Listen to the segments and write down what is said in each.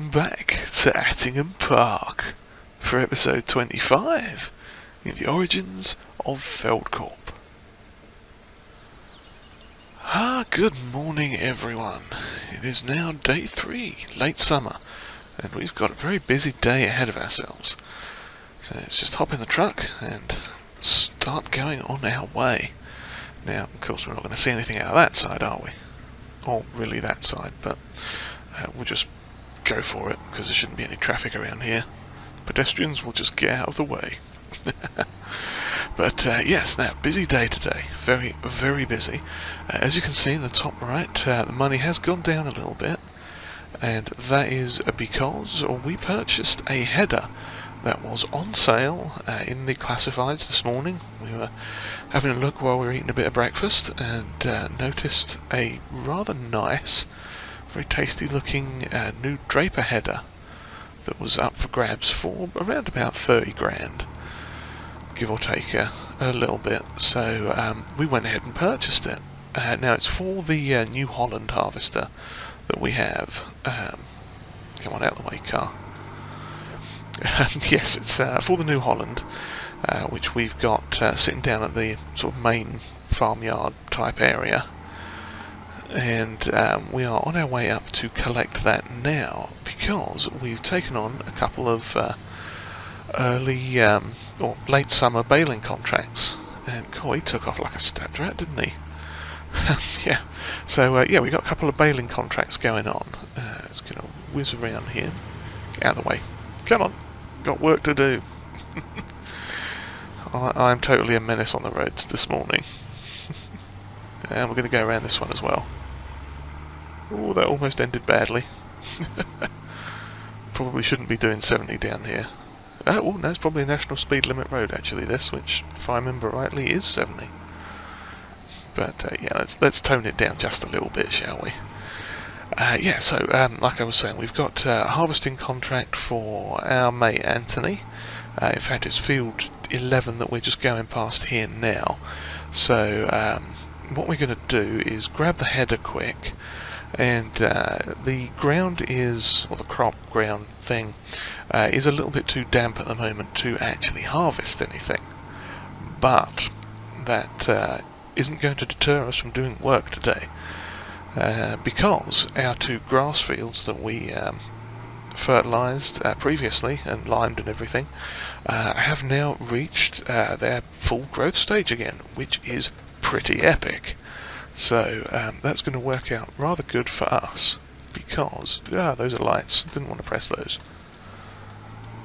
Welcome back to Attingham Park for episode 25 in the origins of Feldcorp. Good morning everyone. It is now day 3, late summer, and we've got a very busy day ahead of ourselves. So let's just hop in the truck and start going on our way. Now, of course, we're not going to see anything out of that side, are we? Or really that side, but we'll just go for it, because there shouldn't be any traffic around here. Pedestrians will just get out of the way. But yes, now, busy day today. Very, very busy. As you can see in the top right, the money has gone down a little bit, and that is because we purchased a header that was on sale in the classifieds this morning. We were having a look while we were eating a bit of breakfast, and noticed a rather nice, very tasty looking new Draper header that was up for grabs for around about 30 grand, give or take a little bit. So we went ahead and purchased it. Now it's for the New Holland harvester that we have. Come on, out of the way, car. Yes, it's for the New Holland, which we've got sitting down at the sort of main farmyard type area. And we are on our way up to collect that now, because we've taken on a couple of early or late summer baling contracts. And God, he took off like a stabbed rat, didn't he? Yeah. So yeah, we got a couple of baling contracts going on. It's going to whiz around here. Get out of the way. Come on, got work to do. I'm totally a menace on the roads this morning. And we're going to go around this one as well. Oh, that almost ended badly. Probably shouldn't be doing 70 down here. Oh, no, it's probably a national speed limit road actually, this, which, if I remember rightly, is 70. But yeah, let's tone it down just a little bit, shall we? Yeah, so like I was saying, we've got a harvesting contract for our mate Anthony. In fact, it's field 11 that we're just going past here now. So what we're going to do is grab the header quick, and the ground is, or the crop ground thing, is a little bit too damp at the moment to actually harvest anything. But that isn't going to deter us from doing work today, because our 2 grass fields that we fertilised previously and limed and everything have now reached their full growth stage again, which is pretty epic. So that's going to work out rather good for us, because those are lights, didn't want to press those.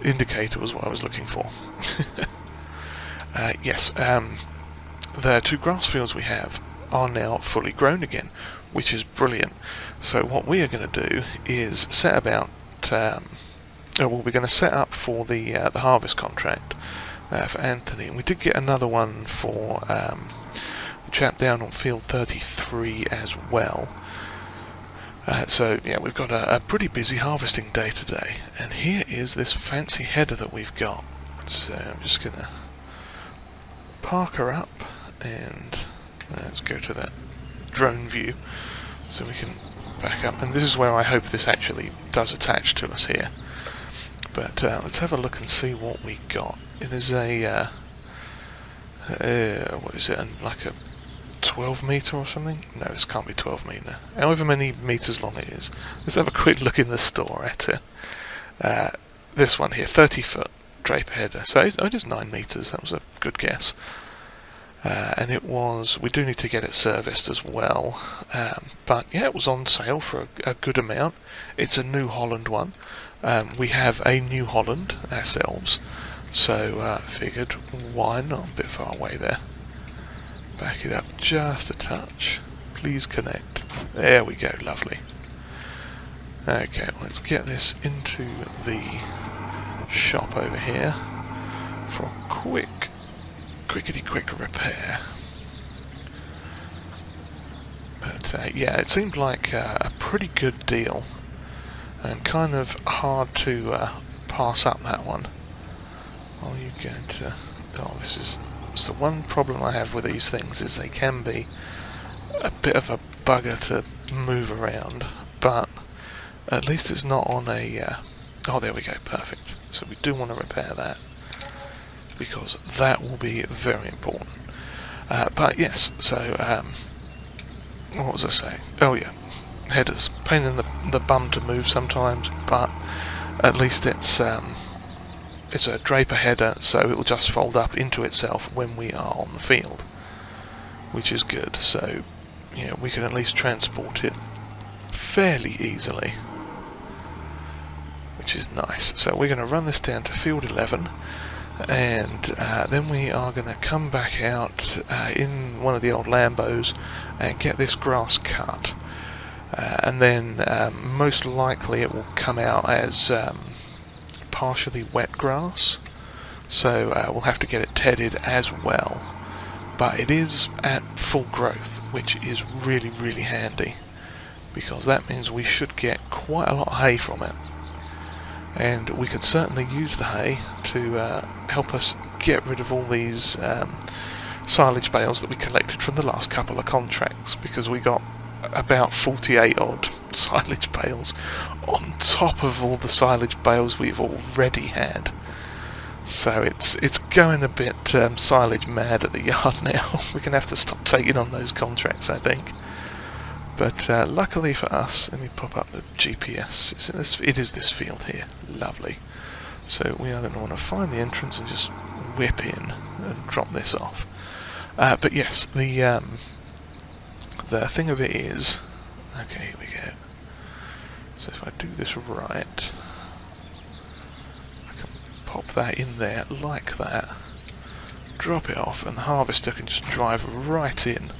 Indicator was what I was looking for. Yes, the 2 grass fields we have are now fully grown again, which is brilliant. So what we are going to do is set about we're going to set up for the harvest contract for Anthony, and we did get another one for the chap down on field 33 as well. So yeah, we've got a pretty busy harvesting day today, and here is this fancy header that we've got. So I'm just going to park her up, and let's go to that drone view so we can back up. And this is where I hope this actually does attach to us here. But let's have a look and see what we got. It is a what is it? Like a 12 metre or something? No, this can't be 12 metre. However many metres long it is. Let's have a quick look in the store at it. This one here, 30-foot Draper header. So it is 9 metres. That was a good guess. And it was, we do need to get it serviced as well, but yeah, it was on sale for a good amount. It's a New Holland one. We have a New Holland ourselves, so figured why not? A bit far away there. Back it up just a touch. Please connect. There we go, lovely. Okay, let's get this into the shop over here for a quickety-quick repair. But yeah, it seemed like a pretty good deal, and kind of hard to pass up that one. Are you going to... Oh, it's the one problem I have with these things, is they can be a bit of a bugger to move around, but At least it's not on a... oh, there we go, perfect. So we do want to repair that, because that will be very important. But yes, so what was I saying? Oh yeah, headers. Pain in the bum to move sometimes, but at least it's a draper header, so it will just fold up into itself when we are on the field, which is good. So yeah, we can at least transport it fairly easily, which is nice. So we're going to run this down to field 11, and then we are going to come back out in one of the old Lambos and get this grass cut, and then most likely it will come out as partially wet grass, so we'll have to get it tedded as well. But it is at full growth, which is really, really handy, because that means we should get quite a lot of hay from it. And we could certainly use the hay to help us get rid of all these silage bales that we collected from the last couple of contracts, because we got about 48 odd silage bales on top of all the silage bales we've already had. So it's going a bit silage mad at the yard now. We're going to have to stop taking on those contracts, I think. But luckily for us, let me pop up the GPS. It is this field here. Lovely. So we are going to want to find the entrance and just whip in and drop this off. But yes, the thing of it is, okay, here we go. So if I do this right, I can pop that in there like that, drop it off, and the harvester can just drive right in.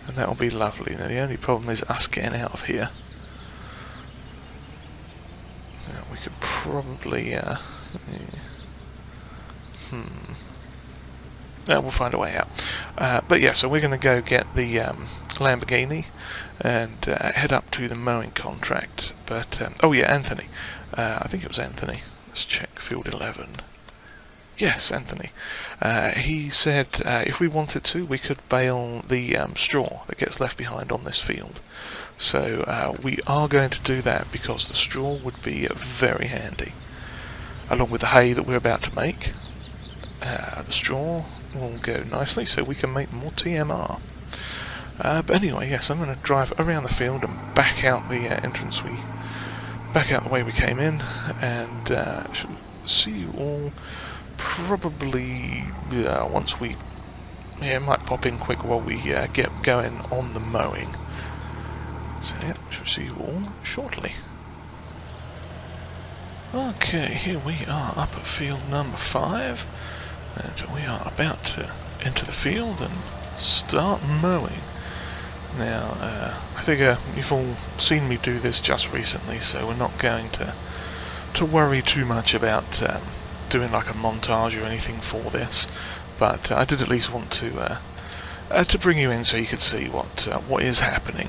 And that'll be lovely. Now the only problem is us getting out of here. Now we could probably we'll find a way out. But yeah, so we're going to go get the Lamborghini and head up to the mowing contract. But oh yeah, Anthony. I think it was Anthony. Let's check field 11. Yes, Anthony. He said if we wanted to, we could bale the straw that gets left behind on this field. So we are going to do that, because the straw would be very handy, along with the hay that we're about to make. The straw will go nicely, so we can make more TMR. But anyway, yes, I'm going to drive around the field and back out the entrance. Back out the way we came in, and should see you all. Probably once we might pop in quick while we get going on the mowing. So yeah, shall see you all shortly. Okay, here we are up at field number 5, and we are about to enter the field and start mowing. Now I figure you've all seen me do this just recently, so we're not going to worry too much about doing like a montage or anything for this, but I did at least want to bring you in so you could see what is happening,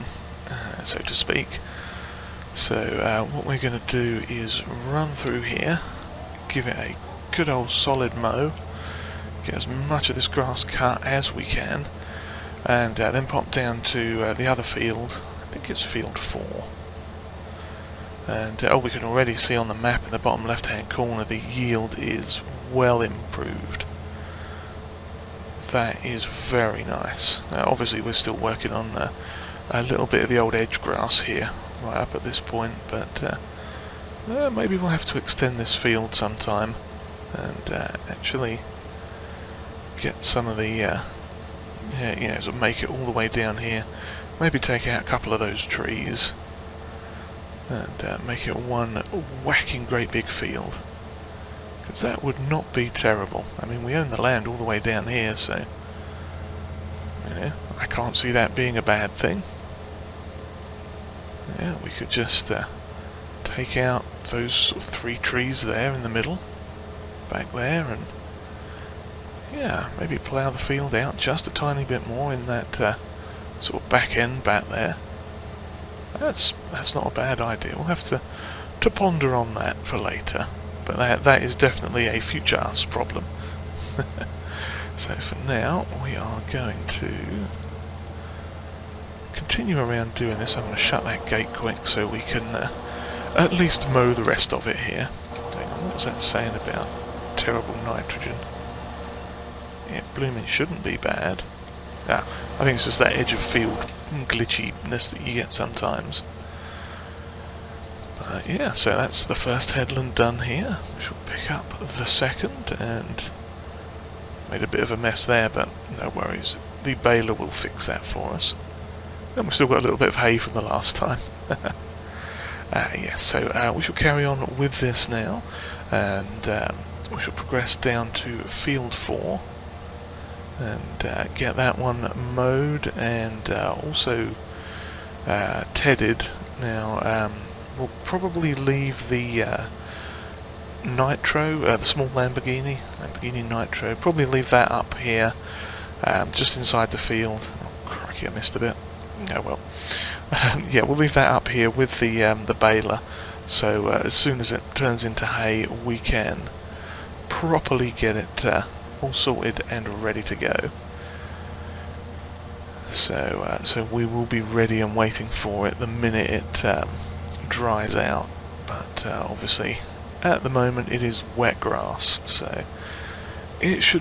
so to speak. So what we're going to do is run through here, give it a good old solid mow, get as much of this grass cut as we can, and then pop down to the other field. I think it's field 4. And we can already see on the map in the bottom left hand corner the yield is well improved. That is very nice. Obviously we're still working on a little bit of the old edge grass here right up at this point, but maybe we'll have to extend this field sometime and actually get some of the so make it all the way down here, maybe take out a couple of those trees and make it one whacking great big field, because that would not be terrible. I mean, we own the land all the way down here, so yeah, I can't see that being a bad thing. Yeah, we could just take out those sort of 3 trees there in the middle, back there, and yeah, maybe plough the field out just a tiny bit more in that sort of back end back there. That's not a bad idea. We'll have to ponder on that for later, but that is definitely a future us problem. So for now, we are going to continue around doing this. I'm going to shut that gate quick so we can at least mow the rest of it here. Hang on, what was that saying about terrible nitrogen? Yeah, blooming shouldn't be bad. Ah, I think it's just that edge of field glitchiness that you get sometimes. Yeah, so that's the first headland done here. We shall pick up the second, and made a bit of a mess there, but no worries. The baler will fix that for us. And we've still got a little bit of hay from the last time. Yes, so we shall carry on with this now, and we shall progress down to field 4 and get that one mowed and also tedded. Now we'll probably leave the Nitro, the small Lamborghini Nitro, probably leave that up here just inside the field. Oh crikey, I missed a bit. Oh well. Yeah, we'll leave that up here with the baler, so as soon as it turns into hay we can properly get it all sorted and ready to go. So we will be ready and waiting for it the minute it dries out, but obviously at the moment it is wet grass, so it's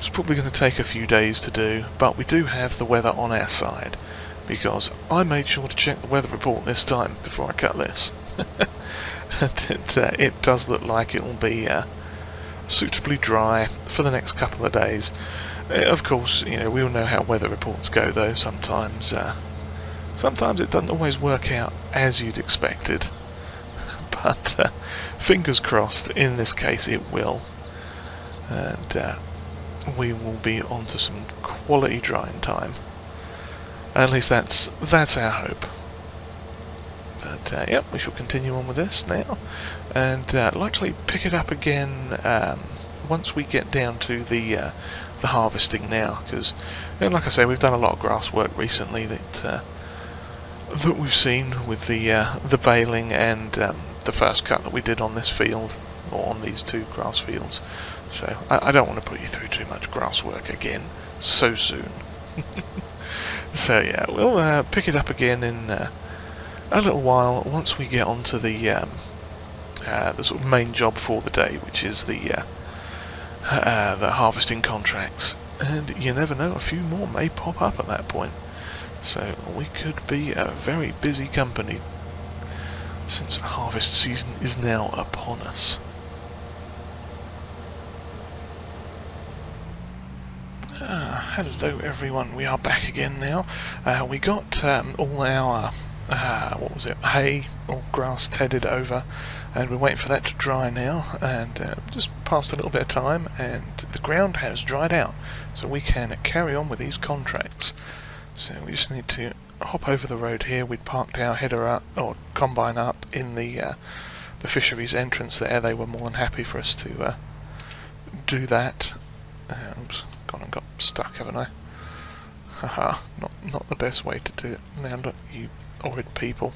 probably going to take a few days to do, but we do have the weather on our side, because I made sure to check the weather report this time before I cut this. And it does look like it will be suitably dry for the next couple of days. Of course, you know, we all know how weather reports go, though. Sometimes it doesn't always work out as you'd expected. But fingers crossed, in this case it will. And we will be on to some quality drying time. At least that's our hope. But yep, we shall continue on with this now, and likely pick it up again once we get down to the harvesting now, because like I say, we've done a lot of grass work recently that we've seen with the baling and the first cut that we did on this field, or on these 2 grass fields. So I don't want to put you through too much grass work again so soon. So yeah, we'll pick it up again in a little while once we get onto the sort of main job for the day, which is the harvesting contracts. And you never know, a few more may pop up at that point. So we could be a very busy company, since harvest season is now upon us. Hello everyone, we are back again now. We got all our hay or grass tedded over, and we're waiting for that to dry now, and just passed a little bit of time and the ground has dried out, so we can carry on with these contracts. So we just need to hop over the road here. We'd parked our header up, or combine up, in the fisheries entrance there. They were more than happy for us to do that. Oops, gone and got stuck, haven't I? Haha, not the best way to do it. Now look, you horrid people.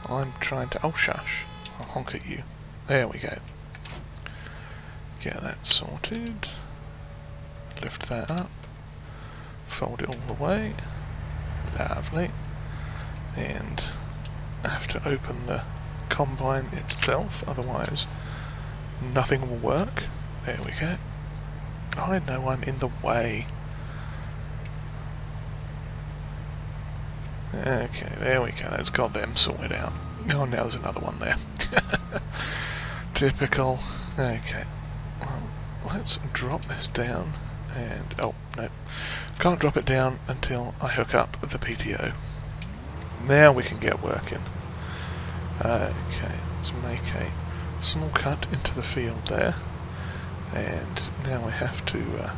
I'm trying to... oh shush, I'll honk at you. There we go. Get that sorted. Lift that up. Fold it all the way. Lovely. And I have to open the combine itself, otherwise nothing will work. There we go. I know I'm in the way. Okay, there we go. That's got them sorted out. Oh, now there's another one there. Typical. Okay. Well, let's drop this down. And oh no, can't drop it down until I hook up the PTO. Now we can get working. Okay, let's make a small cut into the field there, and now we have to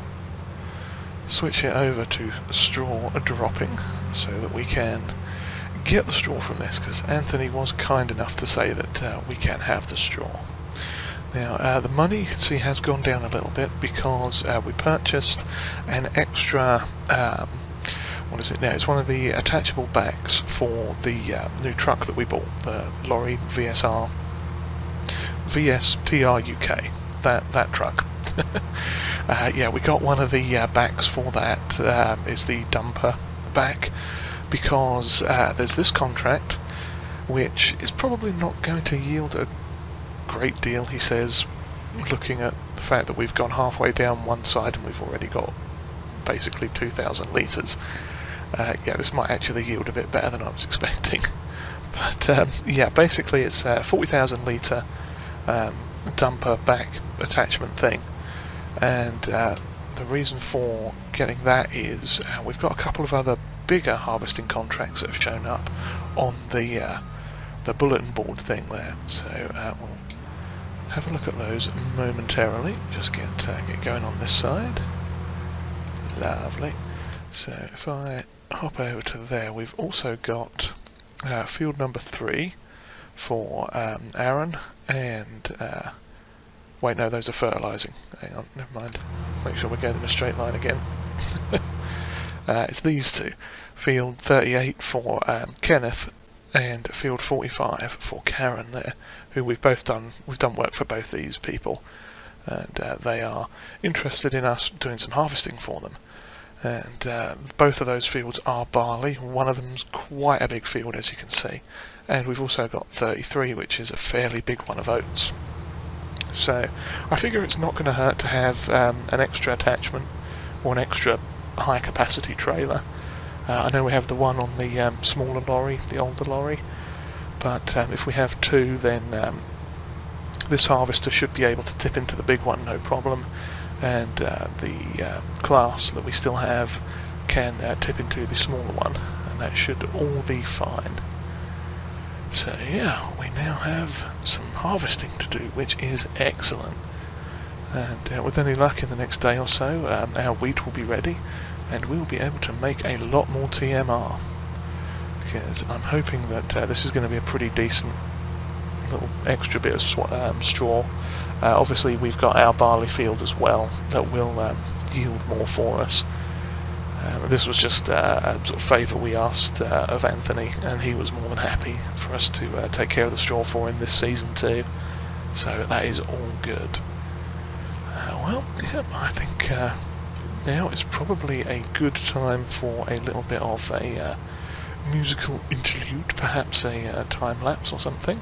switch it over to straw dropping so that we can get the straw from this, because Anthony was kind enough to say that we can have the straw. Now the money, you can see, has gone down a little bit because we purchased an extra, what is it now? It's one of the attachable backs for the new truck that we bought, the lorry VSTR UK, that truck. Yeah, we got one of the backs for that, is the dumper back, because there's this contract which is probably not going to yield a great deal, he says, looking at the fact that we've gone halfway down one side and we've already got basically 2,000 litres. Yeah, this might actually yield a bit better than I was expecting. But yeah, basically it's a 40,000 litre dumper back attachment thing, and the reason for getting that is we've got a couple of other bigger harvesting contracts that have shown up on the bulletin board thing there. So we'll have a look at those momentarily. Just get going on this side. Lovely. So if I hop over to there, we've also got field number 3 for Aaron, and wait, no, those are fertilising. Hang on, never mind. Make sure we're going in a straight line again. It's these two. Field 38 for Kenneth, and field 45 for Karen there, who we've done work for both these people, and they are interested in us doing some harvesting for them. And both of those fields are barley. One of them's quite a big field, as you can see, and we've also got 33, which is a fairly big one of oats. So I figure it's not going to hurt to have an extra attachment or an extra high capacity trailer. I know we have the one on the smaller lorry, the older lorry, but if we have two, then this harvester should be able to tip into the big one no problem, and the class that we still have can tip into the smaller one, and that should all be fine. So yeah, we now have some harvesting to do, which is excellent, and with any luck in the next day or so our wheat will be ready and we'll be able to make a lot more TMR, because I'm hoping that this is going to be a pretty decent little extra bit of straw. Obviously we've got our barley field as well that will yield more for us. This was just a sort of favour we asked of Anthony, and he was more than happy for us to take care of the straw for him this season too, so that is all good. Well, yeah, I think now is probably a good time for a little bit of a musical interlude, perhaps a time-lapse or something.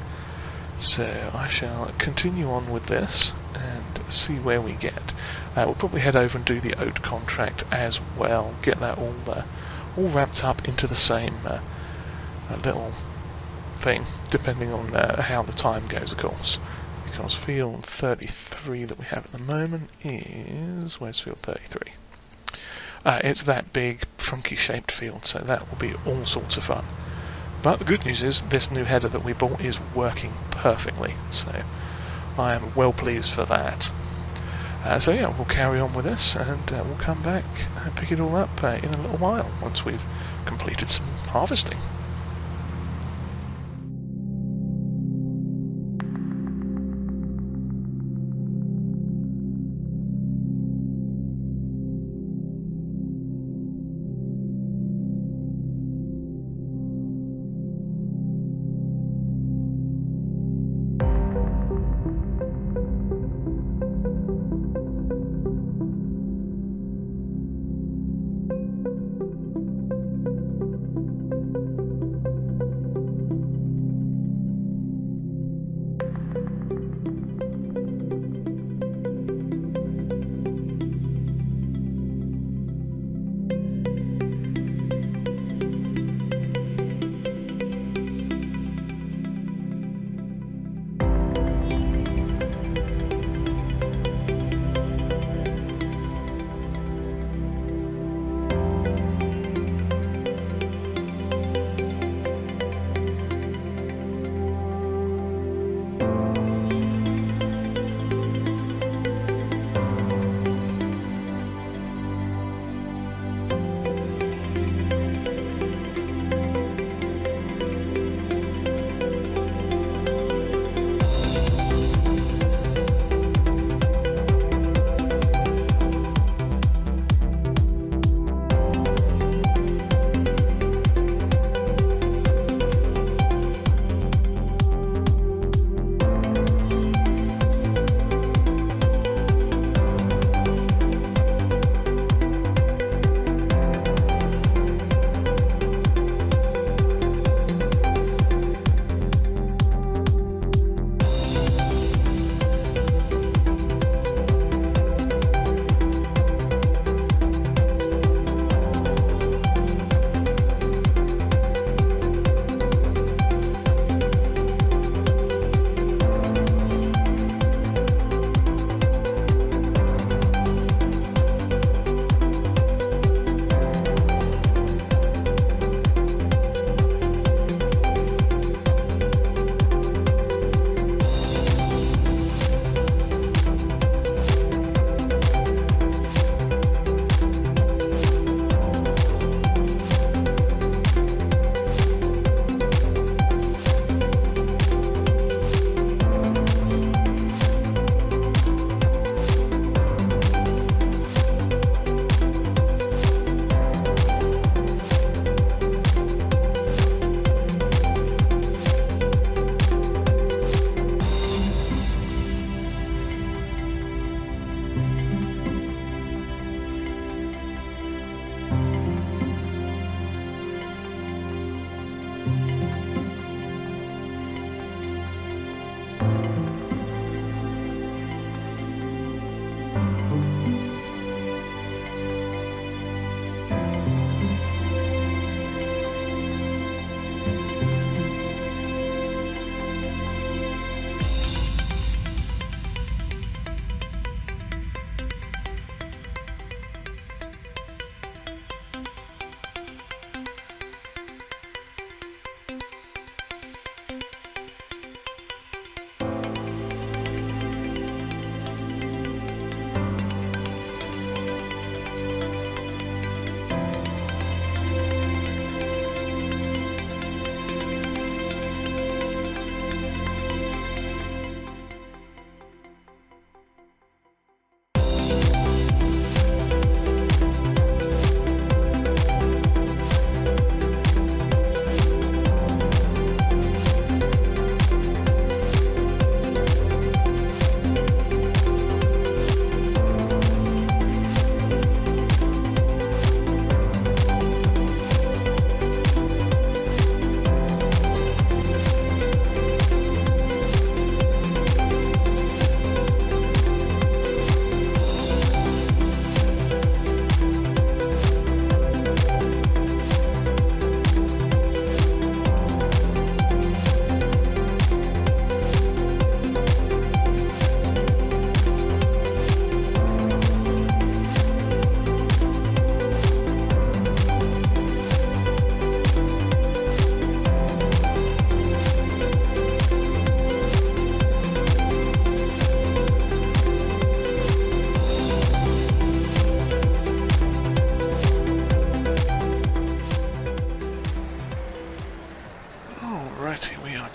So I shall continue on with this and see where we get. We'll probably head over and do the oat contract as well, get that all wrapped up into the same little thing, depending on how the time goes, of course. Because field 33 that we have at the moment is... where's field 33? It's that big, funky-shaped field, so that will be all sorts of fun. But the good news is, this new header that we bought is working perfectly, so I am well pleased for that. So yeah, we'll carry on with this, and we'll come back and pick it all up in a little while, once we've completed some harvesting.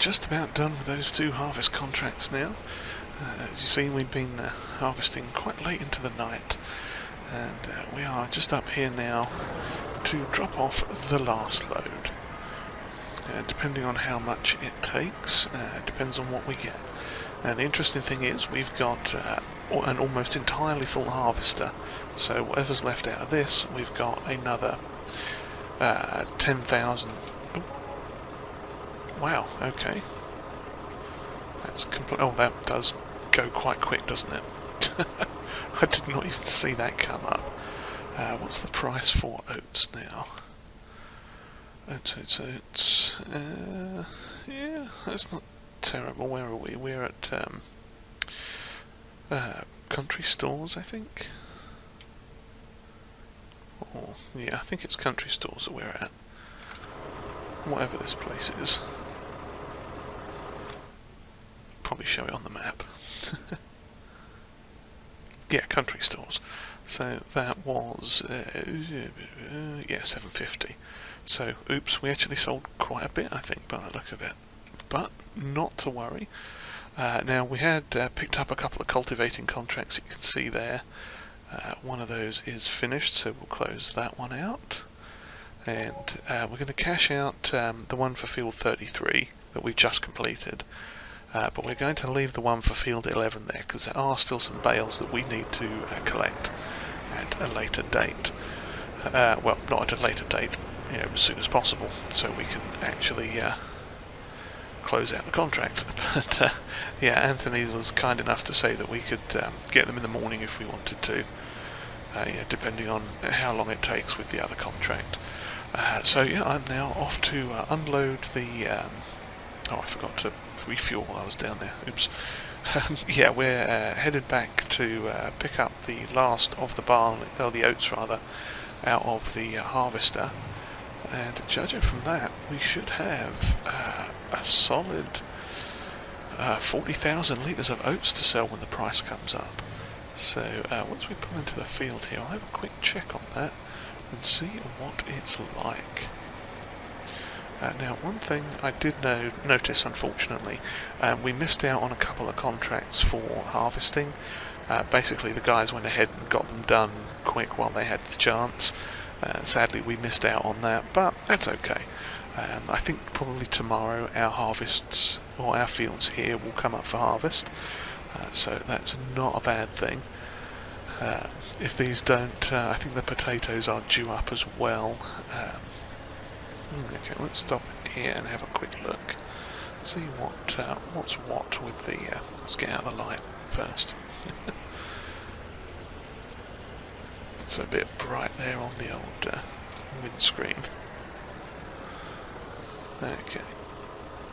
just about done with those 2 harvest contracts now. As you see, we've been harvesting quite late into the night, and we are just up here now to drop off the last load. Depending on how much it takes, depends on what we get. Now the interesting thing is we've got an almost entirely full harvester, so whatever's left out of this, we've got another 10,000. Wow, okay. That's oh, that does go quite quick, doesn't it? I did not even see that come up. What's the price for oats now? Oats. Yeah, that's not terrible. Where are we? We're at country stores, I think. Or, yeah, I think it's country stores that we're at. Whatever this place is. Probably show it on the map. Yeah, country stores. So that was yeah, 750. So oops, we actually sold quite a bit, I think, by the look of it. But not to worry. Now we had picked up a couple of cultivating contracts. You can see there. One of those is finished, so we'll close that one out. And we're going to cash out the one for field 33 that we just completed. But we're going to leave the one for field 11 there, because there are still some bales that we need to collect at a later date. Well, not at a later date, you know, as soon as possible, so we can actually close out the contract. But yeah, Anthony was kind enough to say that we could get them in the morning if we wanted to, yeah, depending on how long it takes with the other contract. So yeah, I'm now off to unload the oh, I forgot to refuel while I was down there. Oops. Yeah, we're headed back to pick up the last of the barley, or the oats rather, out of the harvester. And judging from that, we should have a solid 40,000 litres of oats to sell when the price comes up. So once we pull into the field here, I'll have a quick check on that and see what it's like. Now, one thing I did notice, unfortunately, we missed out on a couple of contracts for harvesting. Basically, the guys went ahead and got them done quick while they had the chance. Sadly, we missed out on that, but that's okay. I think probably tomorrow our harvests, or our fields here, will come up for harvest, so that's not a bad thing. If these don't, I think the potatoes are due up as well. Okay, let's stop here and have a quick look. See what's what with the. Let's get out of the light first. It's a bit bright there on the old windscreen. Okay.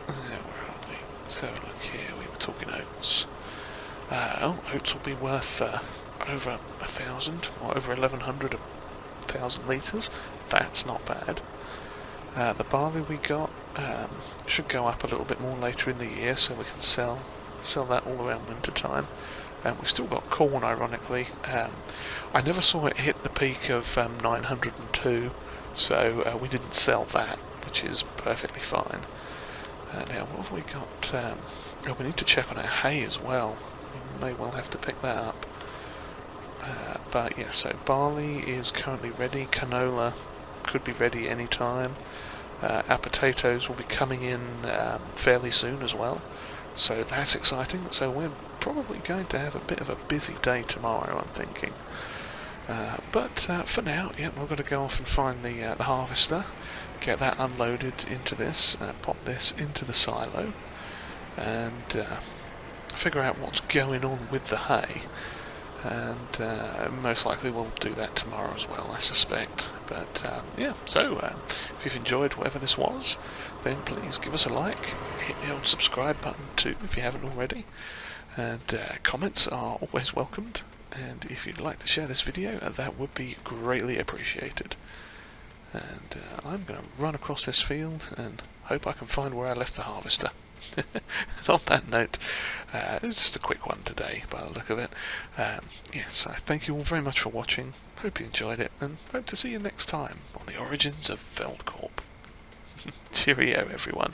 Where are we? Let's have a look here. We were talking oats. Oh, oats will be worth over 1,000 or over 1,100 1,000 litres. That's not bad. The barley we got should go up a little bit more later in the year, so we can sell that all around winter time. We've still got corn, ironically. I never saw it hit the peak of 902, so we didn't sell that, which is perfectly fine. Now, what have we got? Oh, we need to check on our hay as well. We may well have to pick that up. But yes, so barley is currently ready. Canola could be ready any time. Our potatoes will be coming in fairly soon as well, so that's exciting. So we're probably going to have a bit of a busy day tomorrow, I'm thinking. But for now, yeah, we're going to go off and find the harvester, get that unloaded into this, pop this into the silo, and figure out what's going on with the hay. And most likely we'll do that tomorrow as well, I suspect. But yeah, so if you've enjoyed whatever this was, then please give us a like, hit the old subscribe button too if you haven't already, and comments are always welcomed, and if you'd like to share this video, that would be greatly appreciated. And I'm going to run across this field and hope I can find where I left the harvester. And on that note, it's just a quick one today by the look of it. Yes, I thank you all very much for watching, hope you enjoyed it, and hope to see you next time on the origins of Veldcorp. Cheerio everyone.